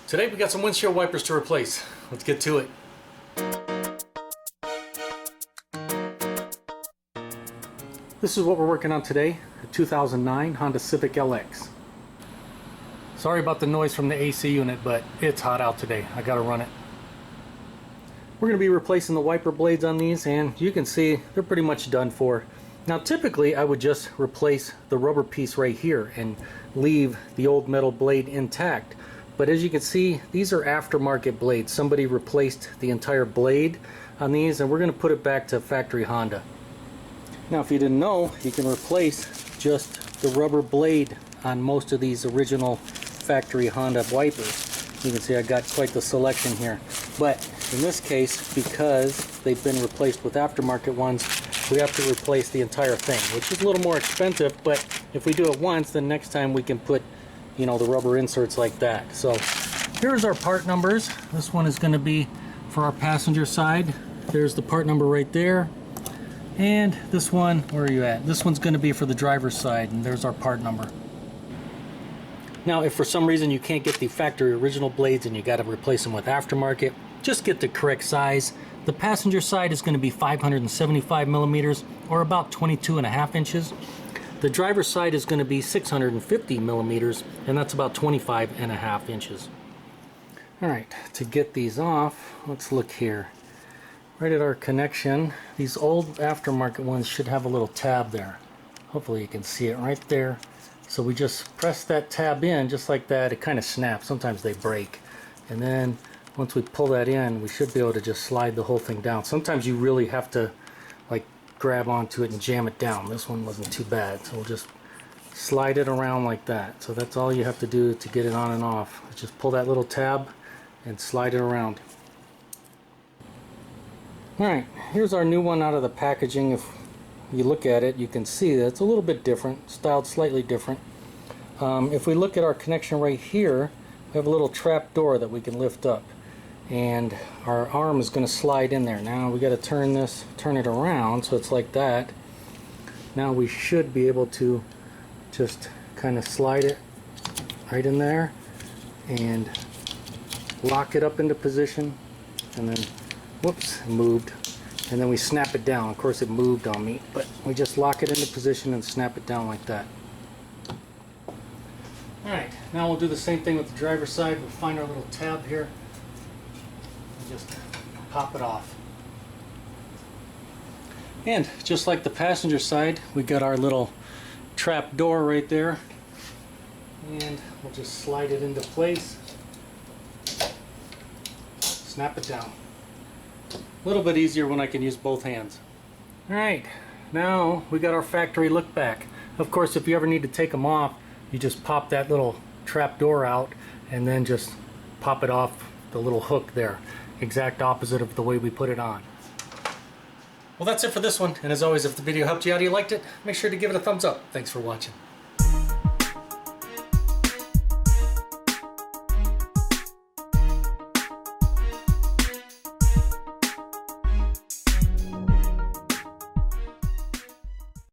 Today we got some windshield wipers to replace. Let's get to it. This is what we're working on today, a 2009 Honda Civic LX. Sorry about the noise from the AC unit, but it's hot out today. I gotta run it. We're going to be replacing the wiper blades on these, and you can see they're pretty much done for. Now typically I would just replace the rubber piece right here and leave the old metal blade intact. But as you can see, these are aftermarket blades. Somebody replaced the entire blade on these, and we're going to put it back to factory Honda. Now if you didn't know, you can replace just the rubber blade on most of these original factory Honda wipers. You can see I got quite the selection here. But in this case, because they've been replaced with aftermarket ones, we have to replace the entire thing, which is a little more expensive, but if we do it once, then next time we can put, you know, the rubber inserts like that. So here's our part numbers. This one is going to be for our passenger side. There's the part number right there. And this one, where are you at? This one's going to be for the driver's side, and there's our part number. Now, if for some reason you can't get the factory original blades and you got to replace them with aftermarket, just get the correct size. The passenger side is going to be 575 millimeters, or about 22.5 inches. The driver's side is going to be 650 millimeters, and that's about 25.5 inches. Alright, to get these off, let's look here. Right at our connection, these old aftermarket ones should have a little tab there. Hopefully you can see it right there. So we just press that tab in just like that. It kind of snaps. Sometimes they break. And then once we pull that in, we should be able to just slide the whole thing down. Sometimes you really have to like grab onto it and jam it down. This one wasn't too bad, so we'll just slide it around like that. So that's all you have to do to get it on and off. Just pull that little tab and slide it around. Alright, here's our new one out of the packaging. If you look at it, you can see that it's a little bit different, styled slightly different. If we look at our connection right here, we have a little trap door that we can lift up, and our arm is going to slide in there. Now we got to turn it around so it's like that. Now we should be able to just kind of slide it right in there and lock it up into position, and then whoops, it moved, and then we snap it down. Of course it moved on me, but we just lock it into position and snap it down like that. Alright, now we'll do the same thing with the driver's side. We'll find our little tab here and just pop it off. And just like the passenger side, we got our little trap door right there, and we'll just slide it into place, snap it down. A little bit easier when I can use both hands. Alright, now we got our factory look back. Of course, if you ever need to take them off, you just pop that little trap door out and then just pop it off the little hook there. Exact opposite of the way we put it on. Well, that's it for this one, and as always, if the video helped you out or you liked it, make sure to give it a thumbs up. Thanks for watching.